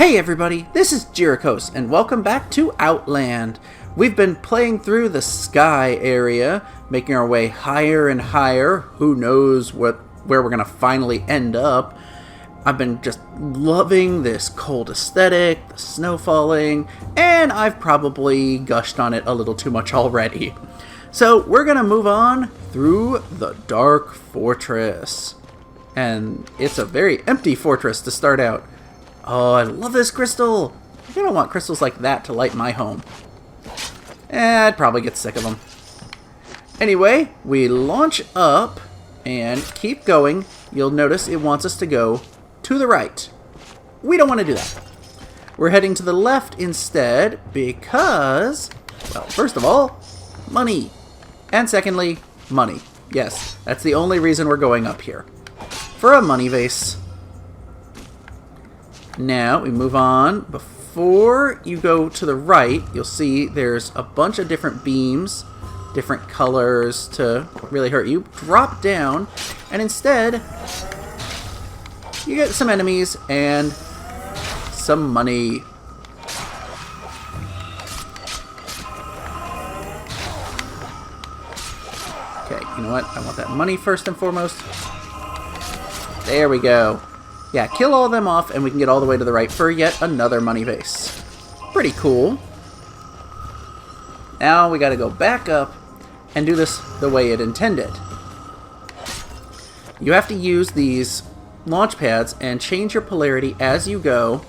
Hey everybody, this is Jirikos, and welcome back to Outland. We've been playing through the sky area, making our way higher and higher. Who knows where we're going to finally end up. I've been just loving this cold aesthetic, the snow falling, and I've probably gushed on it a little too much already. So we're going to move on through the Dark Fortress. And it's a very empty fortress to start out. Oh, I love this crystal. I don't want crystals like that to light my home. I'd probably get sick of them. Anyway, we launch up and keep going. You'll notice it wants us to go to the right. We don't want to do that. We're heading to the left instead because, well, first of all, money. And secondly, money. Yes, that's the only reason we're going up here. For a money vase. Now, we move on. Before you go to the right, you'll see there's a bunch of different beams, different colors to really hurt you. Drop down, and instead, you get some enemies and some money. Okay, you know what? I want that money first and foremost. There we go. Yeah, kill all of them off, and we can get all the way to the right for yet another money vase. Pretty cool. Now we gotta go back up and do this the way it intended. You have to use these launch pads and change your polarity as you go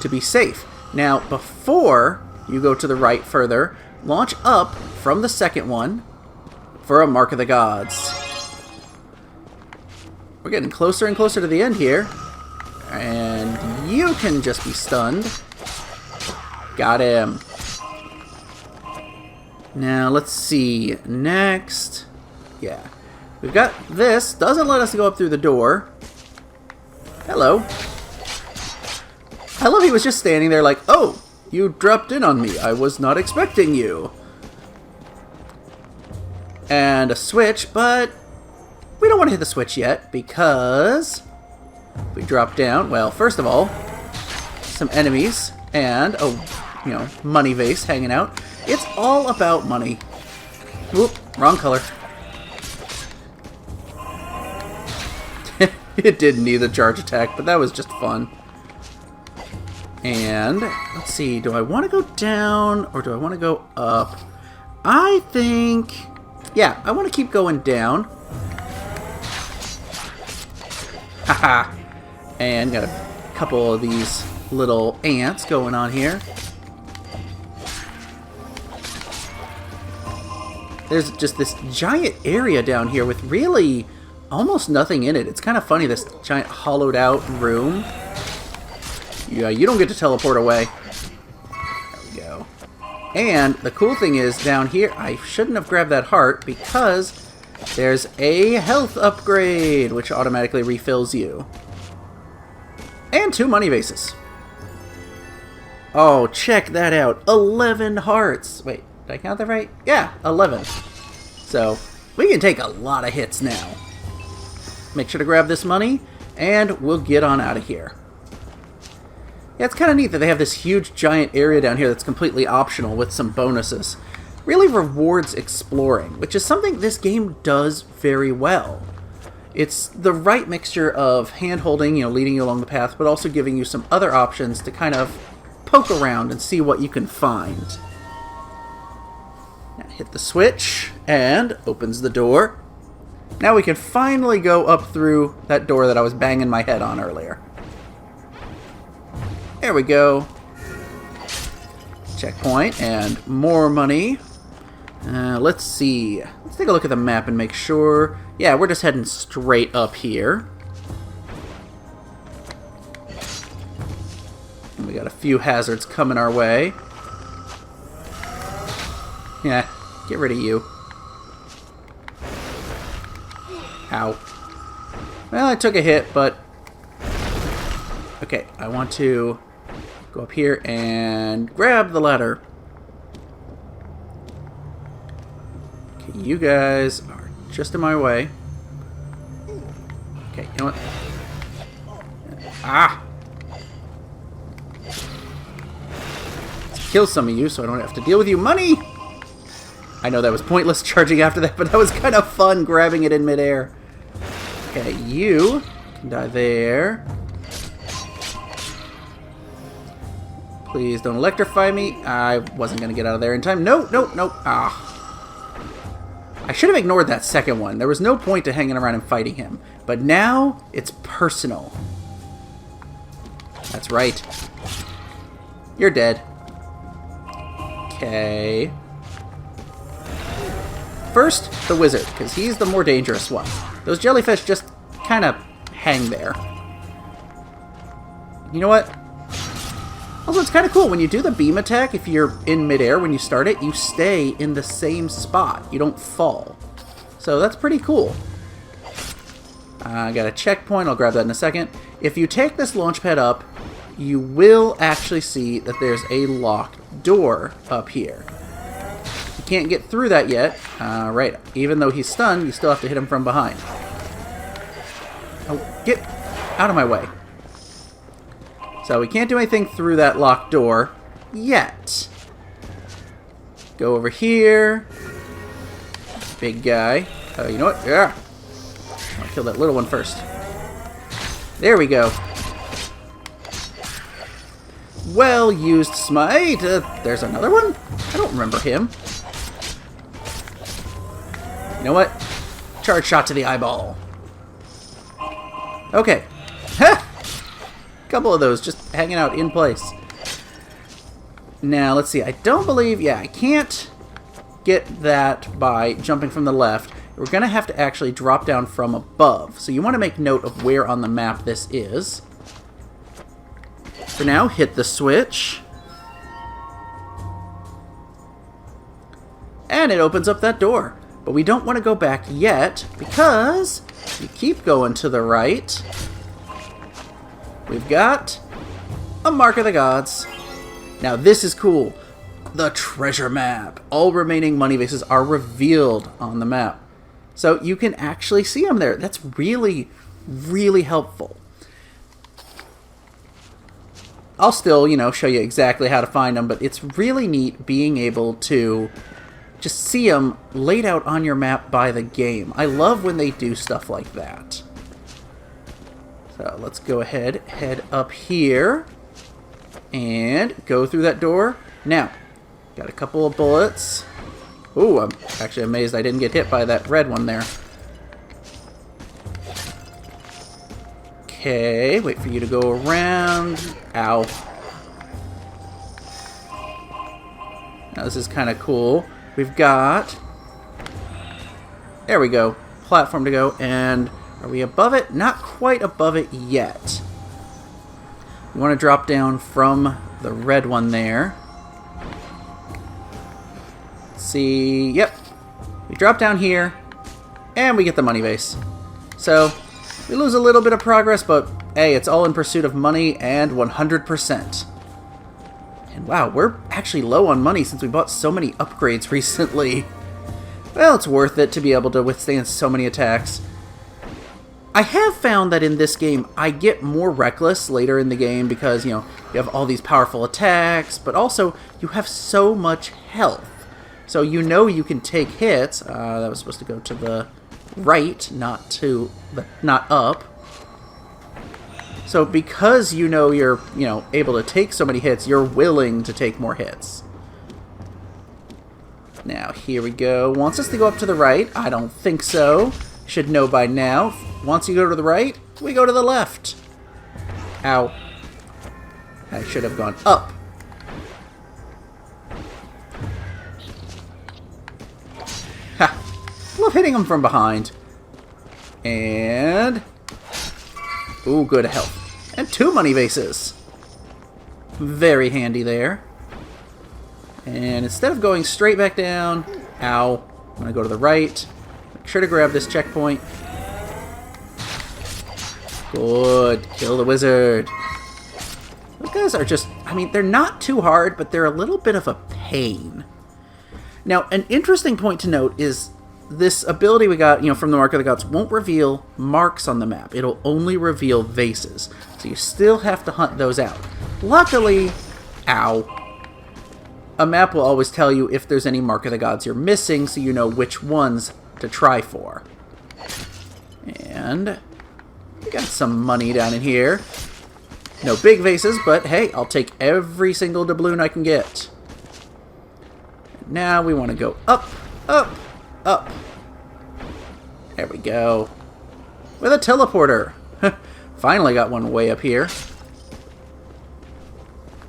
to be safe. Now, before you go to the right further, launch up from the second one for a Mark of the Gods. We're getting closer and closer to the end here. And you can just be stunned. Got him. Now, let's see. Next. Yeah. We've got this. Doesn't let us go up through the door. Hello. I love he was just standing there like, oh, you dropped in on me. I was not expecting you. And a switch, but we don't want to hit the switch yet because if we drop down, well, first of all, some enemies and a, money vase hanging out. It's all about money. Whoop, wrong color. It didn't need the charge attack, but that was just fun. And let's see, do I want to go down or do I want to go up? I think, yeah, I want to keep going down. Haha. And got a couple of these little ants going on here. There's just this giant area down here with really almost nothing in it. It's kind of funny, this giant hollowed out room. Yeah, you don't get to teleport away. There we go. And the cool thing is down here, I shouldn't have grabbed that heart because there's a health upgrade, which automatically refills you. And 2 money vases. Oh, check that out. 11 hearts. Wait, did I count that right? Yeah, 11. So, we can take a lot of hits now. Make sure to grab this money, and we'll get on out of here. Yeah, it's kind of neat that they have this huge giant area down here that's completely optional with some bonuses. Really rewards exploring, which is something this game does very well. It's the right mixture of hand-holding, leading you along the path, but also giving you some other options to kind of poke around and see what you can find. Now hit the switch, and opens the door. Now we can finally go up through that door that I was banging my head on earlier. There we go. Checkpoint, and more money. Let's see. Let's take a look at the map and make sure. Yeah, we're just heading straight up here. And we got a few hazards coming our way. Yeah, get rid of you. Ow. Well, I took a hit, but okay, I want to go up here and grab the ladder. Okay, you guys are just in my way. Okay, you know what? Ah! kill some of you so I don't have to deal with you. Money! I know that was pointless charging after that, but that was kind of fun grabbing it in midair. Okay, you can die there. Please don't electrify me. I wasn't going to get out of there in time. No, no, no. Ah. I should have ignored that second one. There was no point to hanging around and fighting him. But now, it's personal. That's right. You're dead. Okay. First, the wizard, because he's the more dangerous one. Those jellyfish just kind of hang there. You know what? Also, it's kind of cool. When you do the beam attack, if you're in midair when you start it, you stay in the same spot. You don't fall. So that's pretty cool. I got a checkpoint. I'll grab that in a second. If you take this launch pad up, you will actually see that there's a locked door up here. You can't get through that yet. Right. Even though he's stunned, you still have to hit him from behind. Oh, get out of my way. So we can't do anything through that locked door yet. Go over here. Big guy. You know what? Yeah. I'll kill that little one first. There we go. Well used smite. There's another one? I don't remember him. You know what? Charge shot to the eyeball. Okay. Ha! Couple of those just hanging out in place. Now, let's see. I don't believe... Yeah, I can't get that by jumping from the left. We're going to have to actually drop down from above. So you want to make note of where on the map this is. For now, hit the switch. And it opens up that door. But we don't want to go back yet, because you keep going to the right... We've got a Mark of the Gods. Now this is cool. The treasure map. All remaining money vases are revealed on the map. So you can actually see them there. That's really, really helpful. I'll still, show you exactly how to find them, but it's really neat being able to just see them laid out on your map by the game. I love when they do stuff like that. So let's go ahead, head up here, and go through that door. Now, got a couple of bullets. Ooh, I'm actually amazed I didn't get hit by that red one there. Okay, wait for you to go around. Ow. Now this is kind of cool. We've got... There we go. Platform to go, and... Are we above it? Not quite above it yet. We want to drop down from the red one there. Let's see. Yep. We drop down here, and we get the money base. So, we lose a little bit of progress, but hey, it's all in pursuit of money and 100%. And wow, we're actually low on money since we bought so many upgrades recently. Well, it's worth it to be able to withstand so many attacks. I have found that in this game, I get more reckless later in the game because, you have all these powerful attacks, but also you have so much health. So you can take hits. That was supposed to go to the right, not up. So because you're, able to take so many hits, you're willing to take more hits. Now, here we go. Wants us to go up to the right. I don't think so. Should know by now. Once you go to the right, we go to the left. Ow. I should have gone up. Ha! Love hitting them from behind. And... Ooh, good health. And 2 money vases. Very handy there. And instead of going straight back down... Ow. I'm going to go to the right. Make sure to grab this checkpoint. Good. Kill the wizard. Those guys are just... they're not too hard, but they're a little bit of a pain. Now, an interesting point to note is this ability we got, from the Mark of the Gods won't reveal marks on the map. It'll only reveal vases. So you still have to hunt those out. Luckily... Ow. a map will always tell you if there's any Mark of the Gods you're missing, so you know which ones to try for. And we got some money down in here. No big vases, but hey, I'll take every single doubloon I can get. Now we want to go up, up, up. There we go. With a teleporter. Finally got one way up here.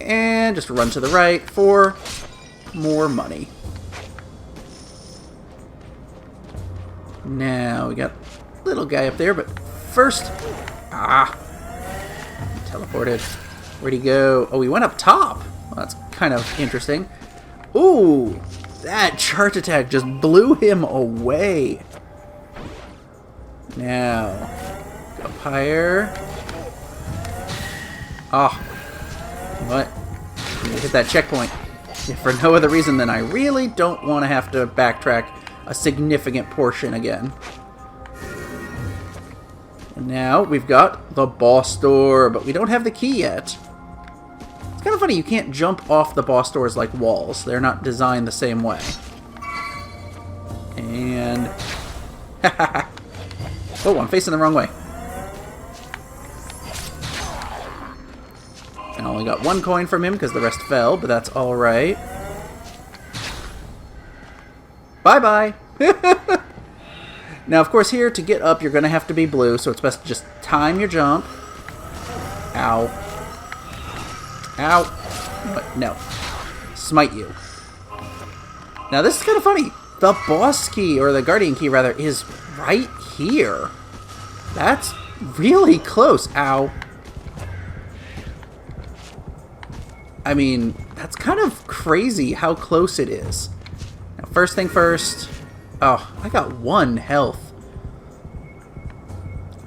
And just run to the right for more money. Now we got a little guy up there, but first... teleported. Where'd he go? Oh, he went up top. Well, that's kind of interesting. Ooh, that charge attack just blew him away. Now, go up higher. Oh, what? I'm gonna hit that checkpoint. If for no other reason than I really don't want to have to backtrack a significant portion again. And now we've got the boss door, but we don't have the key yet. It's kind of funny, you can't jump off the boss doors like walls. They're not designed the same way. And... oh, I'm facing the wrong way. I only got one coin from him because the rest fell, but that's alright. Bye-bye! Now, of course, here, to get up, you're going to have to be blue, so it's best to just time your jump. Ow. Ow. What? No. Smite you. Now, this is kind of funny. The boss key, or the guardian key, rather, is right here. That's really close. Ow. I mean, that's kind of crazy how close it is. Now, first thing first. Oh, I got 1 health.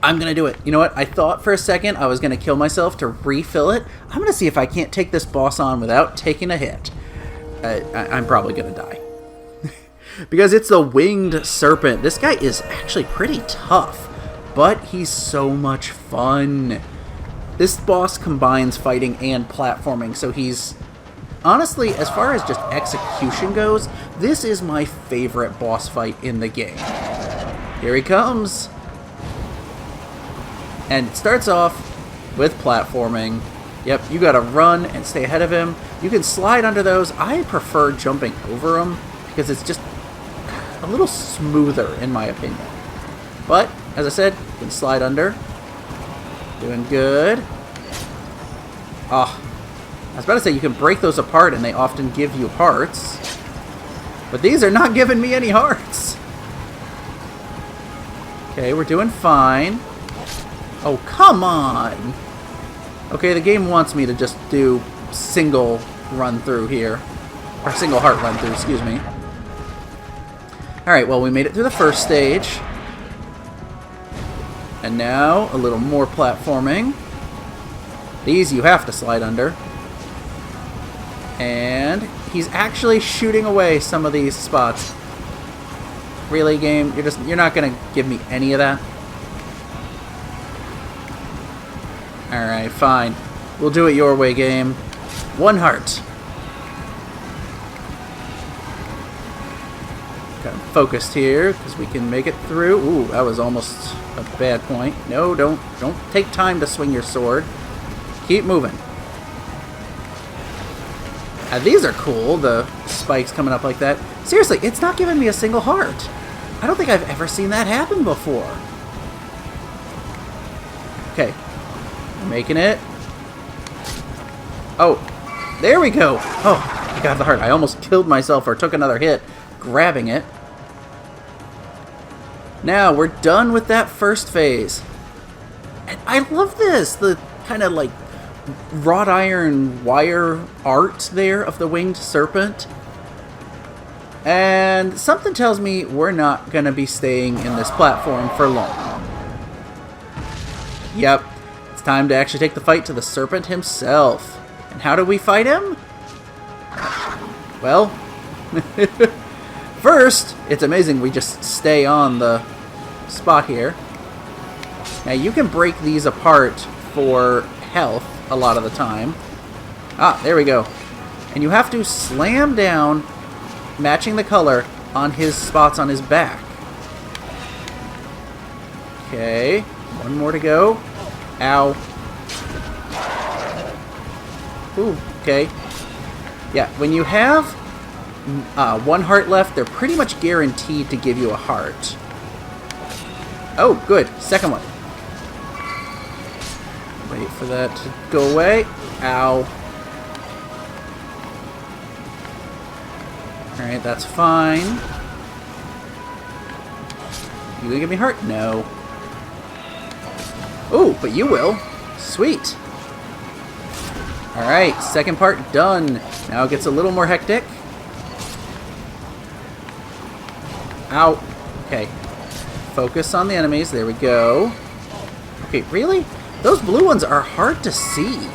I'm going to do it. You know what? I thought for a second I was going to kill myself to refill it. I'm going to see if I can't take this boss on without taking a hit. I'm probably going to die. Because it's the Winged Serpent. This guy is actually pretty tough, but he's so much fun. This boss combines fighting and platforming, so he's... honestly, as far as just execution goes, this is my favorite boss fight in the game. Here he comes. And it starts off with platforming. Yep, you gotta run and stay ahead of him. You can slide under those. I prefer jumping over them because it's just a little smoother in my opinion. But, as I said, you can slide under. Doing good. Oh, I was about to say you can break those apart and they often give you hearts. But these are not giving me any hearts. Okay, we're doing fine. Oh, come on. Okay, the game wants me to just do single run through here. Or single heart run through, excuse me. Alright, well, we made it through the first stage. And now, a little more platforming. These you have to slide under. And he's actually shooting away some of these spots. Really, game? You're not gonna give me any of that? Alright, fine. We'll do it your way, game. 1 heart. Got him focused here, because we can make it through. Ooh, that was almost a bad point. No, don't take time to swing your sword. Keep moving. These are cool, the spikes coming up like that. Seriously, it's not giving me a single heart. I don't think I've ever seen that happen before. Okay. We're making it. Oh, there we go. Oh, I got the heart. I almost killed myself or took another hit grabbing it. Now, we're done with that first phase. And I love this. The kind of like wrought iron wire art there of the Winged Serpent. And something tells me we're not going to be staying in this platform for long. Yep, it's time to actually take the fight to the Serpent himself. And how do we fight him? Well, first, it's amazing we just stay on the spot here. Now you can break these apart for health a lot of the time. Ah, there we go. And you have to slam down, matching the color, on his spots on his back. Okay, one more to go. Ow. Ooh, okay. Yeah, when you have one heart left, they're pretty much guaranteed to give you a heart. Oh, good. Second one. Wait for that to go away. Ow. Alright, that's fine. You gonna give me a heart? No. Oh, but you will. Sweet. Alright, second part done. Now it gets a little more hectic. Ow. Okay. Focus on the enemies. There we go. Okay, really? Those blue ones are hard to see.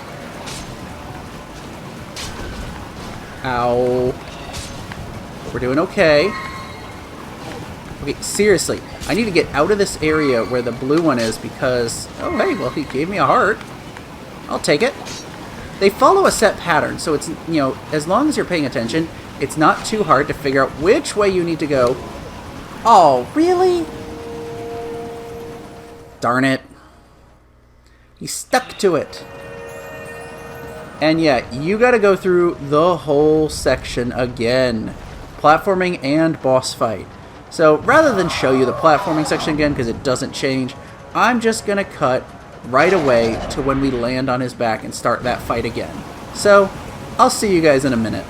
Ow. We're doing okay. Okay, seriously. I need to get out of this area where the blue one is because... Oh, hey, well, he gave me a heart. I'll take it. They follow a set pattern, so it's, you know, as long as you're paying attention, it's not too hard to figure out which way you need to go. Oh, really? Darn it. He stuck to it. And yeah, you gotta go through the whole section again. Platforming and boss fight. So rather than show you the platforming section again, because it doesn't change, I'm just gonna cut right away to when we land on his back and start that fight again. So, I'll see you guys in a minute.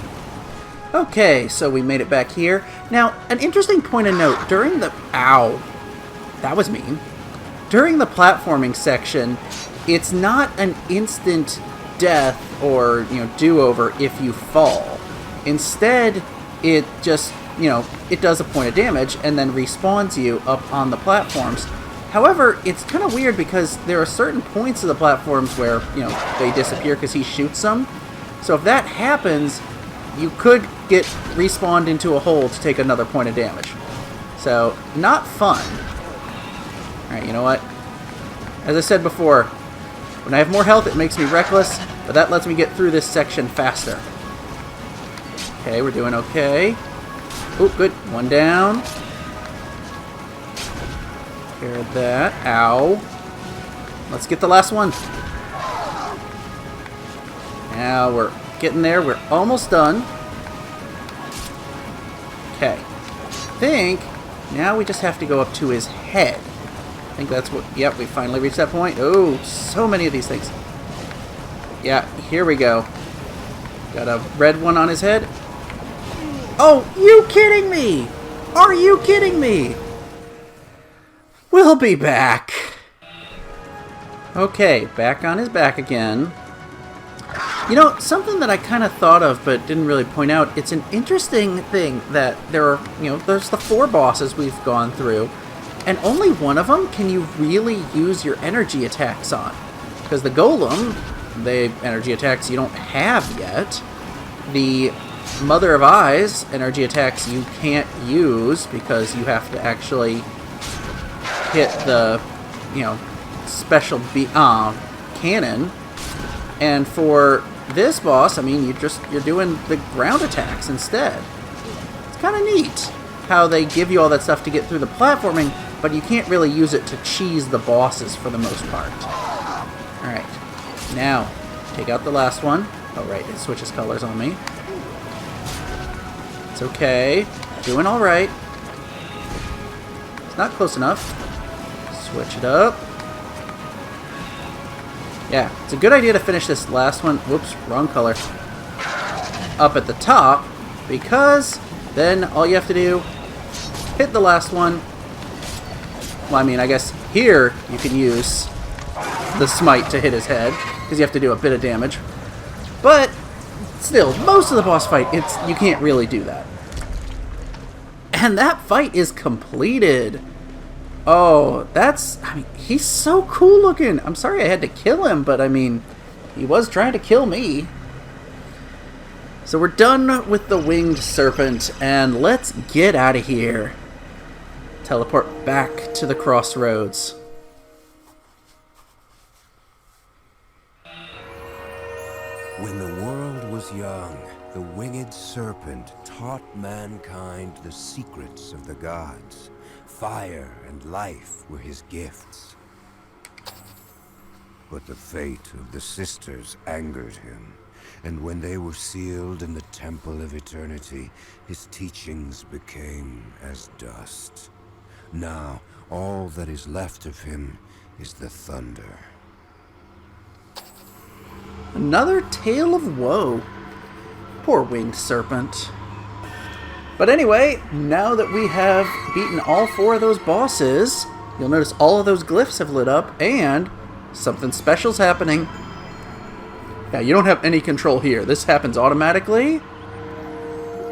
Okay, so we made it back here. Now, an interesting point of note, during the... Ow. That was mean. During the platforming section, it's not an instant death or, you know, do-over if you fall. Instead, it just, you know, it does a point of damage and then respawns you up on the platforms. However, it's kind of weird because there are certain points of the platforms where, you know, they disappear because he shoots them. So if that happens, you could get respawned into a hole to take another point of damage. So, not fun. Alright, you know what? As I said before, when I have more health, it makes me reckless, but that lets me get through this section faster. Okay, we're doing okay. Oh, good. One down. Care of that. Ow. Let's get the last one. Now we're getting there. We're almost done. Okay. I think now we just have to go up to his head. I think that's what... Yep, we finally reached that point. Oh, so many of these things. Yeah, here we go. Got a red one on his head. Oh, you kidding me? Are you kidding me? We'll be back. Okay, back on his back again. You know, something that I kind of thought of but didn't really point out, it's an interesting thing that there are, you know, there's the 4 bosses we've gone through, and only one of them can you really use your energy attacks on. Because the Golem, the energy attacks you don't have yet. The Mother of Eyes energy attacks you can't use because you have to actually hit the, you know, special cannon. And for this boss, I mean, you're doing the ground attacks instead. It's kind of neat how they give you all that stuff to get through the platforming, but you can't really use it to cheese the bosses for the most part. Alright, now, take out the last one. Oh right, it switches colors on me. It's okay. Doing alright. It's not close enough. Switch it up. Yeah, it's a good idea to finish this last one. Whoops, wrong color. Up at the top, because then all you have to do, hit the last one. Well, I mean, I guess here you can use the smite to hit his head, because you have to do a bit of damage. But still, most of the boss fight, you can't really do that. And that fight is completed. Oh, I mean, he's so cool looking. I'm sorry I had to kill him, but I mean, he was trying to kill me. So we're done with the winged serpent, and let's get out of here. Teleport back to the crossroads. When the world will was young, the winged serpent taught mankind the secrets of the gods. Fire and life were his gifts. But the fate of the sisters angered him, and when they were sealed in the Temple of Eternity, his teachings became as dust. Now, all that is left of him is the thunder. Another tale of woe. Poor winged serpent. But anyway, now that we have beaten all 4 of those bosses, you'll notice all of those glyphs have lit up, and something special's happening. Yeah, you don't have any control here. This happens automatically.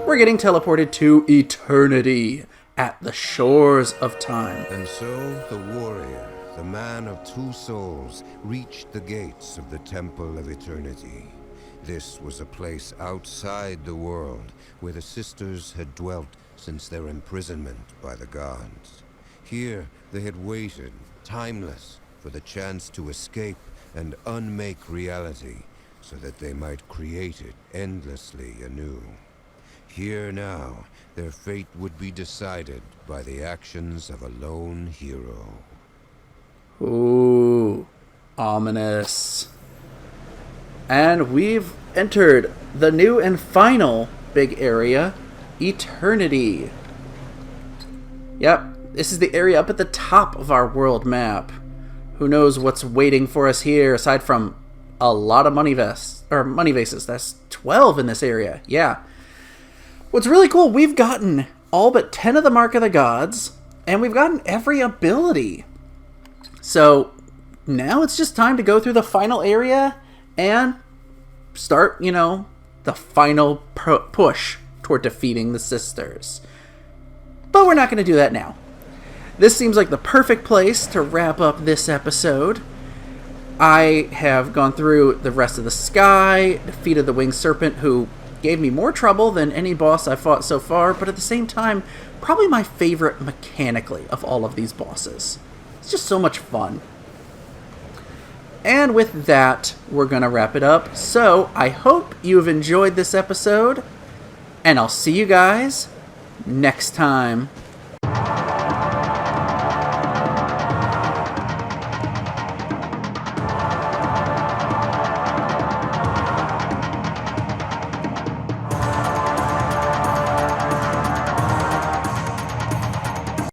We're getting teleported to eternity at the shores of time. And so the warrior, the man of 2 souls, reached the gates of the Temple of Eternity. This was a place outside the world where the sisters had dwelt since their imprisonment by the gods. Here they had waited, timeless, for the chance to escape and unmake reality so that they might create it endlessly anew. Here now, their fate would be decided by the actions of a lone hero. Ooh, ominous. And we've entered the new and final big area, Eternity. Yep, this is the area up at the top of our world map. Who knows what's waiting for us here aside from a lot of money vases. That's 12 in this area. Yeah. What's really cool, we've gotten all but 10 of the Mark of the Gods, and we've gotten every ability. So now it's just time to go through the final area and start, the final push toward defeating the sisters. But we're not going to do that now. This seems like the perfect place to wrap up this episode. I have gone through the rest of the sky, defeated the winged serpent, who gave me more trouble than any boss I've fought so far, but at the same time, probably my favorite mechanically of all of these bosses. It's just so much fun. And with that, we're going to wrap it up. So, I hope you've enjoyed this episode, and I'll see you guys next time.